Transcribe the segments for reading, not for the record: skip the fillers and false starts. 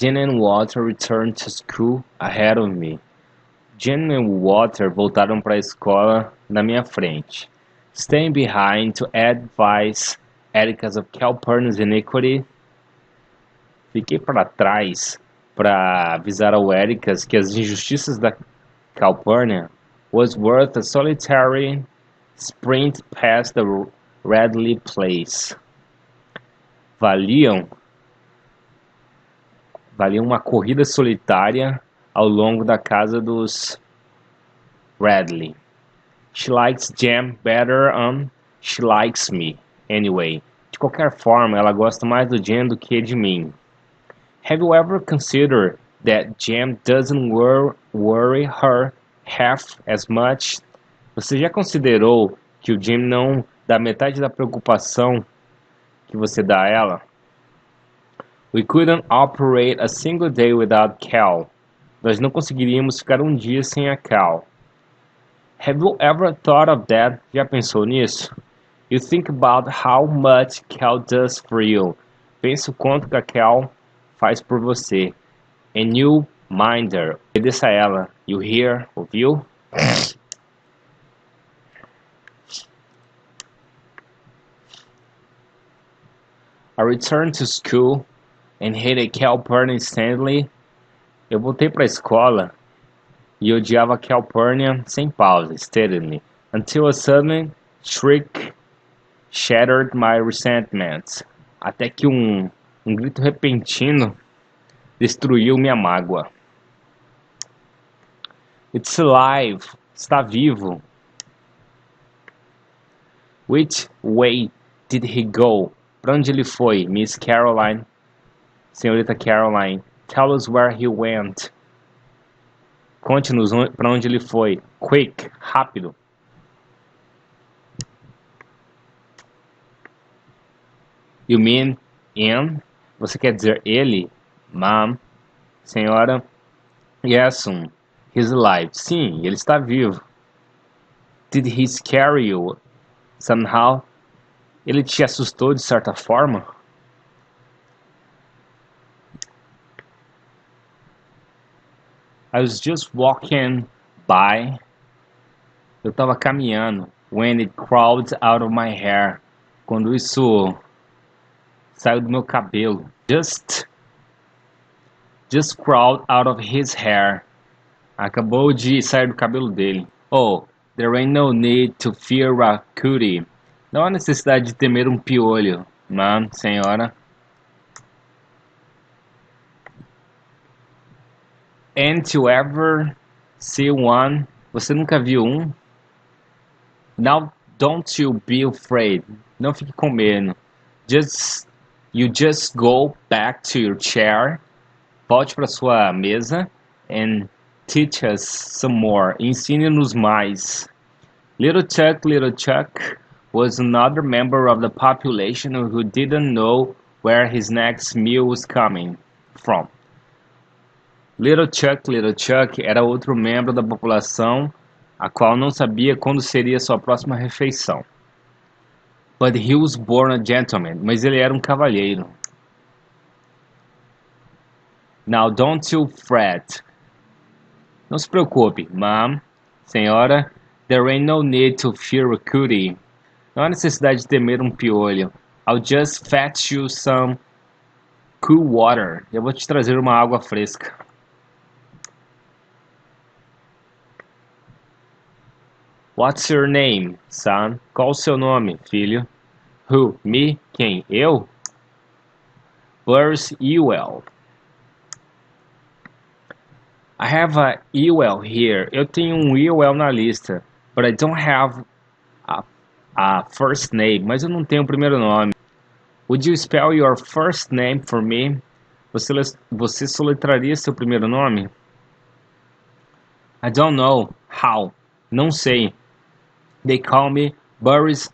Jen and Walter returned to school ahead of me. Jen e Walter voltaram para a escola na minha frente. Staying behind to advise Ericas of Calpurnia's iniquity. Fiquei para trás para avisar ao Ericas que as injustiças da Calpurnia was worth a solitary sprint past the Radley place. Valiam uma corrida solitária ao longo da casa dos Radley. She likes Jam better she likes me, anyway. De qualquer forma, ela gosta mais do Jam do que de mim. Have you ever considered that Jam doesn't worry her half as much? Você já considerou que o Jam não dá metade da preocupação que você dá a ela? We couldn't operate a single day without Cal. Nós não conseguiríamos ficar um dia sem a Cal. Have you ever thought of that? Já pensou nisso? You think about how much Cal does for you. Pensa o quanto que a Cal faz por você. And you mind her. Obedeça a ela. You hear? Ouviu? I returned to school and hated Calpurnia instantly. Eu voltei para a escola e odiava Calpurnia sem pausa, steadily, until a sudden shriek shattered my resentment. Até que um grito repentino destruiu minha mágoa. It's alive. Está vivo. Which way did he go? Para onde ele foi, Miss Caroline? Senhorita Caroline, tell us where he went. Conte-nos para onde ele foi. Quick, rápido. You mean in? Você quer dizer ele? Ma'am, senhora. Yes, he's alive. Sim, ele está vivo. Did he scare you somehow? Ele te assustou de certa forma? I was just walking by. Eu estava caminhando. When it crawled out of my hair. Quando isso saiu do meu cabelo. Just crawled out of his hair. Acabou de sair do cabelo dele. Oh, there ain't no need to fear a cootie. Não há necessidade de temer um piolho, ma'am, senhora. Ain't you ever see one? Você nunca viu um? Now don't you be afraid. Não fique com medo. You just go back to your chair. Volte para sua mesa and teach us some more. Ensine-nos mais. Little Chuck was another member of the population who didn't know where his next meal was coming from. Little Chuck era outro membro da população a qual não sabia quando seria sua próxima refeição. But he was born a gentleman, mas ele era um cavalheiro. Now don't you fret. Não se preocupe, ma'am, senhora. There ain't no need to fear a cootie. Não há necessidade de temer um piolho. I'll just fetch you some cool water. Eu vou te trazer uma água fresca. What's your name, son? Qual o seu nome, filho? Who? Me? Quem? Eu? Burris Ewell. I have a Ewell here. Eu tenho um Ewell na lista. But I don't have a first name. Mas eu não tenho o primeiro nome. Would you spell your first name for me? Você soletraria seu primeiro nome? I don't know. How? Não sei. They call me Burris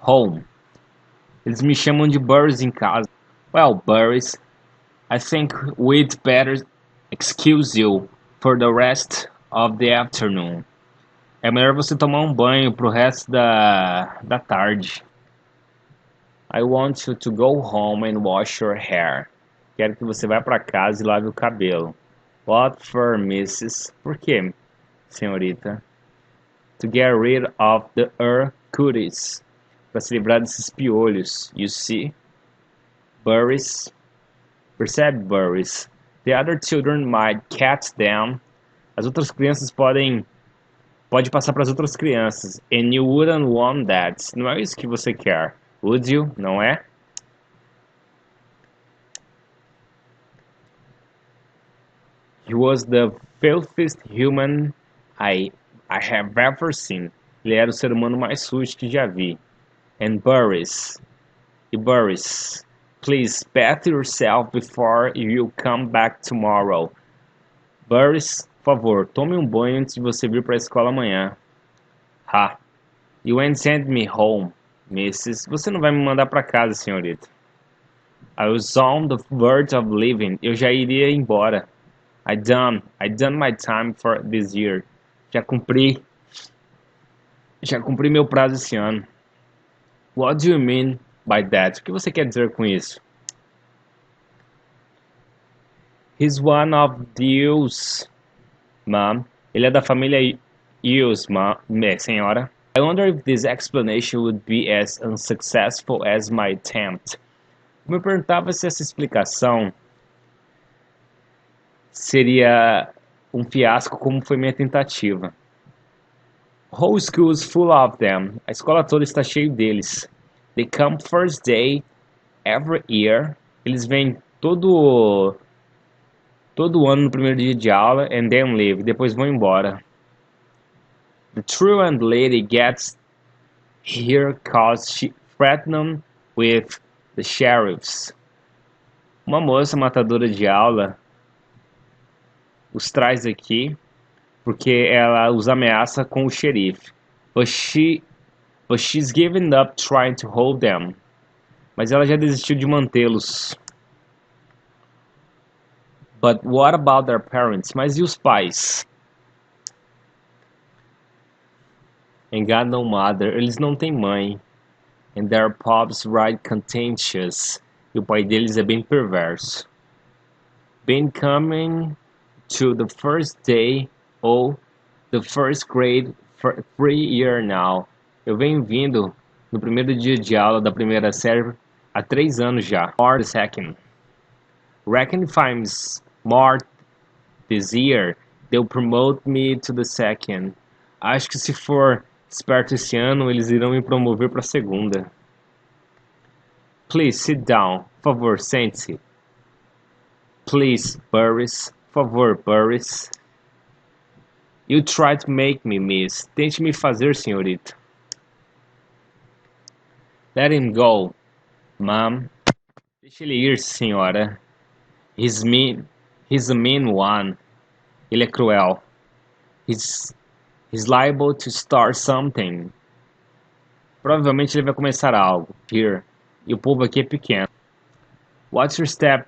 home. Eles me chamam de Burris em casa. Well, Burris, I think we'd better excuse you for the rest of the afternoon. É melhor você tomar um banho pro resto da tarde. I want you to go home and wash your hair. Quero que você vá para casa e lave o cabelo. What for, Mrs.? Por quê, senhorita? To get rid of the cuties. Para se livrar desses piolhos. You see? Burris. Percebe, Burris? The other children might catch them. As outras crianças pode passar para as outras crianças. And you wouldn't want that. Não é isso que você quer. Would you? Não é? He was the filthiest human I have ever seen. Ele era o ser humano mais sujo que já vi. And Burris. E Burris. Please bath yourself before you come back tomorrow. Burris, por favor, tome um banho antes de você vir para a escola amanhã. Ha. You won't send me home, Mrs. Você não vai me mandar para casa, senhorita. I was on the verge of leaving. Eu já iria embora. I done my time for this year. Já cumpri meu prazo esse ano. What do you mean by that? O que você quer dizer com isso? He's one of the Hughes, ma'am. Ele é da família Hughes, ma'am, senhora. I wonder if this explanation would be as unsuccessful as my attempt. Eu me perguntava se essa explicação seria um fiasco como foi minha tentativa. Whole school is full of them. A escola toda está cheia deles. They come first day every year. Eles vêm todo ano no primeiro dia de aula and then leave. Depois vão embora. The truant lady gets here cause she threatened with the sheriffs. Uma moça matadora de aula os traz aqui porque ela os ameaça com o xerife. But she's given up trying to hold them. Mas ela já desistiu de mantê-los. But what about their parents? Mas e os pais? And God no mother. Eles não têm mãe. And their pop's right contentious. E o pai deles é bem perverso. Been coming to the first day of the first grade for 3 years now. Eu venho vindo no primeiro dia de aula da primeira série há 3 anos já. Or the second. Reckon if I'm smart this year, they'll promote me to the second. Acho que se for esperto esse ano, eles irão me promover para a segunda. Please sit down. Por favor, sente-se. Please, Burris. Por favor, Burris. You try to make me, miss. Tente me fazer, senhorita. Let him go, ma'am. Deixe ele ir, senhora. He's a mean one. Ele é cruel. He's liable to start something. Provavelmente ele vai começar algo. Here. E o povo aqui é pequeno. What's your step,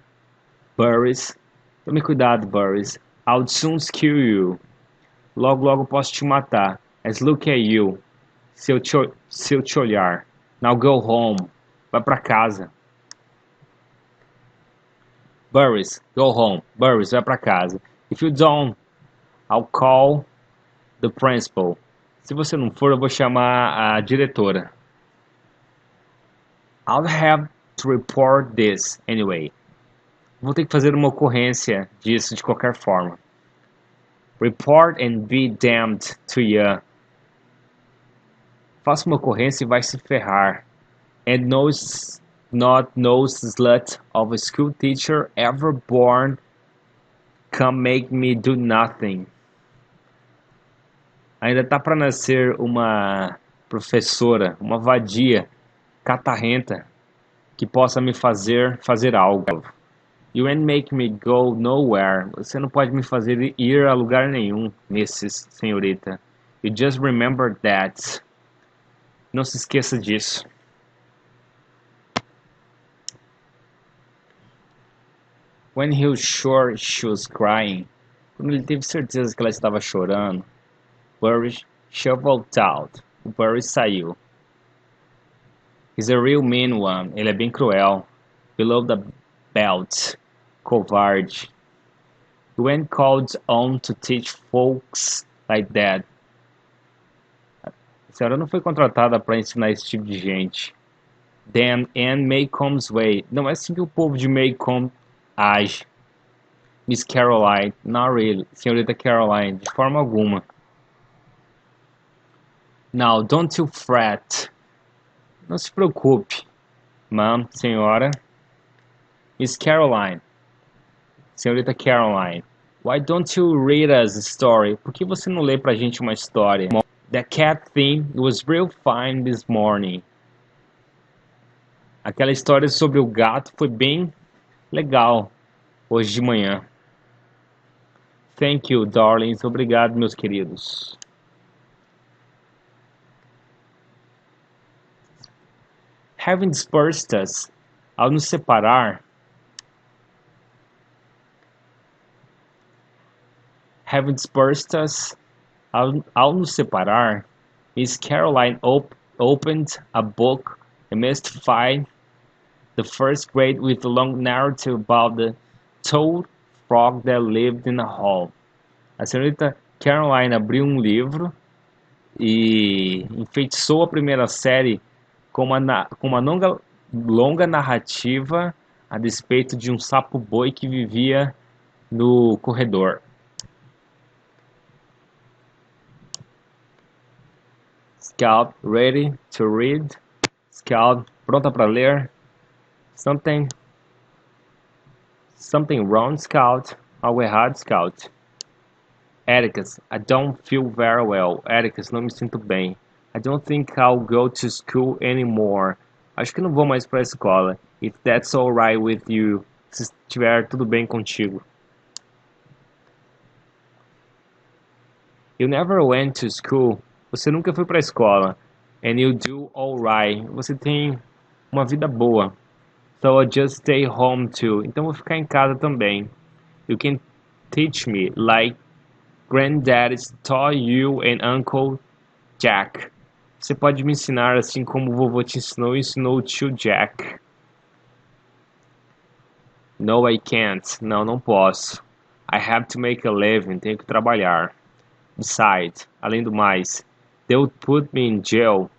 Burris? Tome cuidado, Burris. I'll soon kill you. Logo posso te matar. As look at you. Se eu te olhar. Now go home. Vai pra casa. Burris, go home. Burris, vai pra casa. If you don't, I'll call the principal. Se você não for, eu vou chamar a diretora. I'll have to report this anyway. Vou ter que fazer uma ocorrência disso de qualquer forma. Report and be damned to ya. Faça uma ocorrência e vai se ferrar. And not no slut of a school teacher ever born can make me do nothing. Ainda tá para nascer uma professora, uma vadia, catarrenta, que possa me fazer algo. You won't make me go nowhere. Você não pode me fazer ir a lugar nenhum, Mrs. Senhorita. You just remember that. Não se esqueça disso. When he was sure she was crying. Quando ele teve certeza que ela estava chorando, Burris shuffled out. O Burris saiu. He's a real mean one. Ele é bem cruel. Below the belt. Covarde. When called on to teach folks like that. A senhora não foi contratada para ensinar esse tipo de gente. Damn and Maycomb's way. Não é assim que o povo de Maycomb age. Miss Caroline. Not really. Senhorita Caroline. De forma alguma. Now, don't you fret. Não se preocupe. Ma'am, senhora. Miss Caroline. Senhorita Caroline. Why don't you read us a story? Por que você não lê pra gente uma história? The cat thing was real fine this morning. Aquela história sobre o gato foi bem legal hoje de manhã. Thank you, darlings. Obrigado, meus queridos. Having dispersed us, ao nos separar, having dispersed us, ao nos separar, Miss Caroline opened a book and mystified the first grade with a long narrative about the toad frog that lived in a hole. A senhorita Caroline abriu um livro e enfeitiçou a primeira série com uma longa narrativa a despeito de um sapo-boi que vivia no corredor. Scout, ready to read? Scout, pronta para ler? Something wrong, Scout? Algo errado, Scout? Atticus, I don't feel very well. Atticus, não me sinto bem. I don't think I'll go to school anymore. Acho que não vou mais para a escola. If that's all right with you. Se estiver tudo bem contigo. You never went to school. Você nunca foi para a escola. And you do all right. Você tem uma vida boa. So I'll just stay home too. Então vou ficar em casa também. You can teach me like Granddad taught you and Uncle Jack. Você pode me ensinar assim como o vovô te ensinou e ensinou o tio Jack. No, I can't. Não posso. I have to make a living. Tenho que trabalhar. Besides, além do mais, they would put me in jail.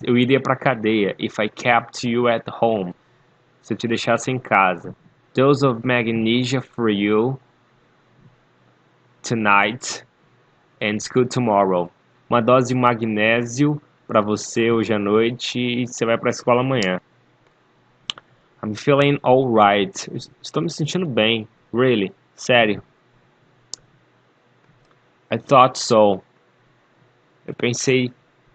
Eu iria pra cadeia if I kept you at home. Se eu te deixasse em casa. Dose of magnesia for you tonight and school tomorrow. Uma dose de magnésio para você hoje à noite e você vai para a escola amanhã. I'm feeling alright. Estou me sentindo bem. Really? Sério? I thought so. Eu pensei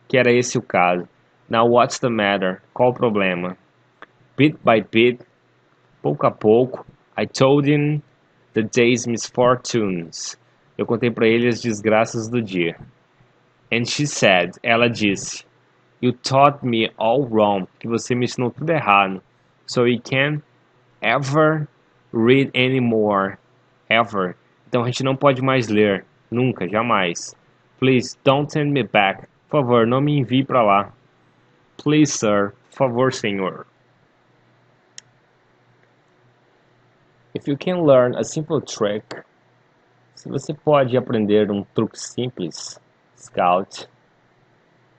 que era esse o caso. Now what's the matter? Qual o problema? Bit by bit, pouco a pouco, I told him the day's misfortunes. Eu contei para ele as desgraças do dia. And she said, ela disse, you taught me all wrong, que você me ensinou tudo errado. So you can't ever read anymore. Ever. Então a gente não pode mais ler. Nunca, jamais. Please, don't send me back. Por favor, não me envie para lá. Please, sir. Por favor, senhor. If you can learn a simple trick, se você pode aprender um truque simples, Scout,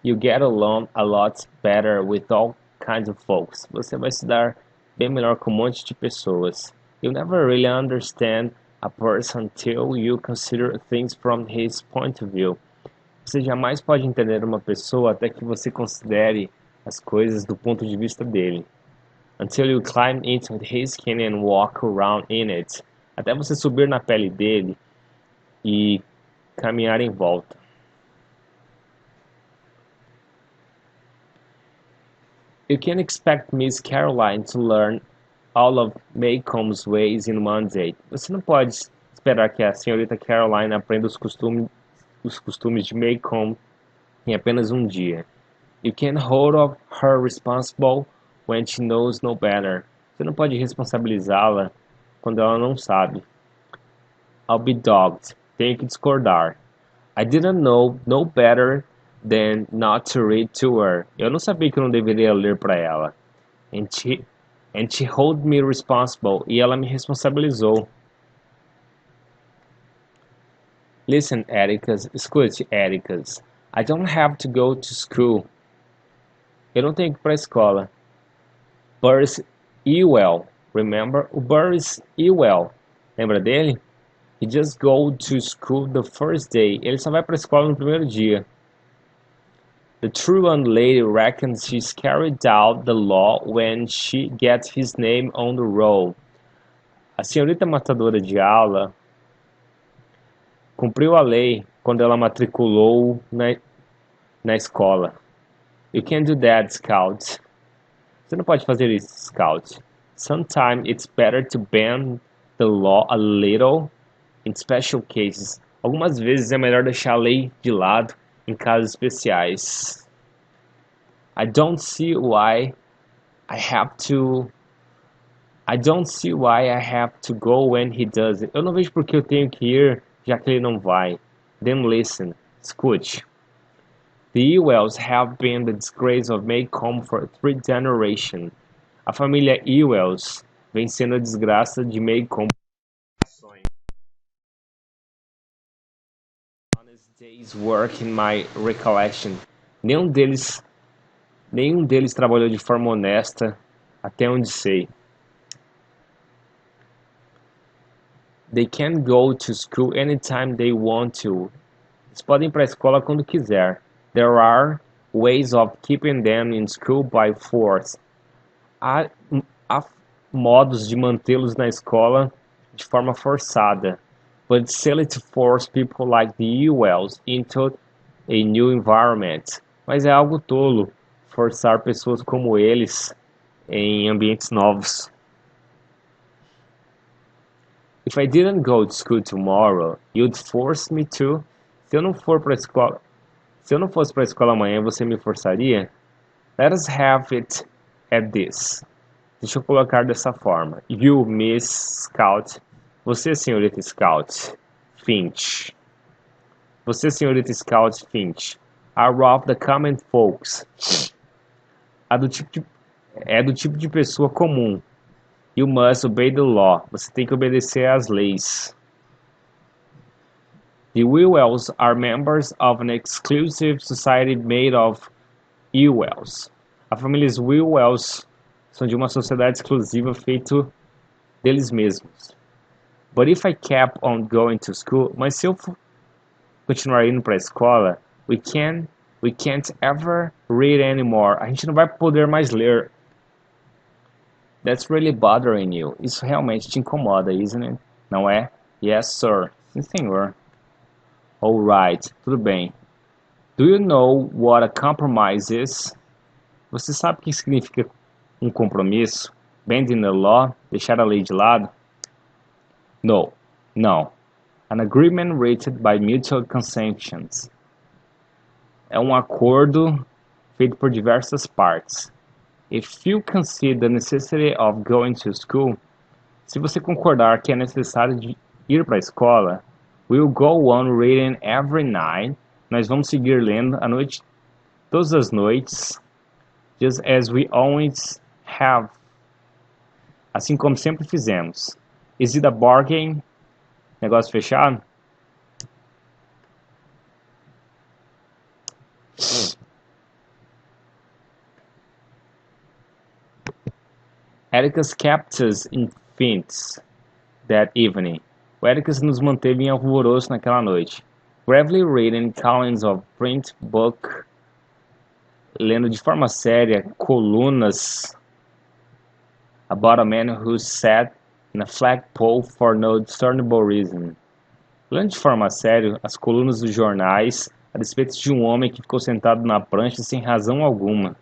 you get along a lot better with all kinds of folks. Você vai se dar bem melhor com um monte de pessoas. You never really understand a person until you consider things from his point of view. Você jamais pode entender uma pessoa até que você considere as coisas do ponto de vista dele. Until you climb into his skin and walk around in it. Até você subir na pele dele e caminhar em volta. You can't expect Miss Caroline to learn all of Maycomb's ways in one day. Você não pode esperar que a senhorita Caroline aprenda os costumes de Maycomb em apenas um dia. You can't hold of her responsible when she knows no better. Você não pode responsabilizá-la quando ela não sabe. I'll be dogged. Tenho que discordar. I didn't know no better than not to read to her. Eu não sabia que eu não deveria ler para ela. And And she held me responsible. E ela me responsabilizou. Listen, Ericas. Escute, Ericas. I don't have to go to school. Eu não tenho que ir para a escola. Boris Ewell. Remember? O Boris Ewell. Lembra dele? He just go to school the first day. Ele só vai para a escola no primeiro dia. The truant lady reckons she's carried out the law when she gets his name on the roll. A senhorita matadora de aula cumpriu a lei quando ela matriculou na escola. You can't do that, Scout. Você não pode fazer isso, Scout. Sometimes it's better to bend the law a little in special cases. Algumas vezes é melhor deixar a lei de lado em casos especiais. I don't see why I have to go when he does it. Eu não vejo por que eu tenho que ir, já que ele não vai. Then listen. Escute. The Ewells have been the disgrace of Maycomb for 3 generations. A família Ewells vem sendo a desgraça de Maycomb por gerações. Honest day's work in my recollection. Nenhum deles trabalhou de forma honesta, até onde sei. They can go to school anytime they want to. Eles podem ir para a escola quando quiser. There are ways of keeping them in school by force. Há modos de mantê-los na escola de forma forçada. But it's silly to force people like the Ewells into a new environment. Mas é algo tolo forçar pessoas como eles em ambientes novos. If I didn't go to school tomorrow, you'd force me to. Se eu não fosse para a escola amanhã, você me forçaria? Let us have it at this. Deixa eu colocar dessa forma. You, Miss Scout. Você, senhorita Scout. Finch. Você, senhorita Scout Finch. Are of the common folks. É do tipo de pessoa comum. You must obey the law. Você tem que obedecer às leis. The Ewells are members of an exclusive society made of Ewells. A família Ewells são de uma sociedade exclusiva feita deles mesmos. But if I kept on going to school, mas se eu continuar indo para a escola, we can't ever read anymore. A gente não vai poder mais ler. That's really bothering you. Isso realmente te incomoda, isn't it? Não é? Yes, sir. Sim, senhor. All right. Tudo bem. Do you know what a compromise is? Você sabe o que significa um compromisso? Bending the law? Deixar a lei de lado? No. Não. An agreement reached by mutual consent. É um acordo feito por diversas partes. If you consider the necessity of going to school, se você concordar que é necessário de ir para a escola, we'll go on reading every night. Nós vamos seguir lendo todas as noites, just as we always have. Assim como sempre fizemos. Is it a bargain? Negócio fechado? Ericus kept us in fits that evening. O Ericus nos manteve em alvoroço naquela noite. Gravely reading columns of print book, lendo de forma séria colunas about a man who sat in a flagpole for no discernible reason. Lendo de forma séria as colunas dos jornais a respeito de um homem que ficou sentado na prancha sem razão alguma.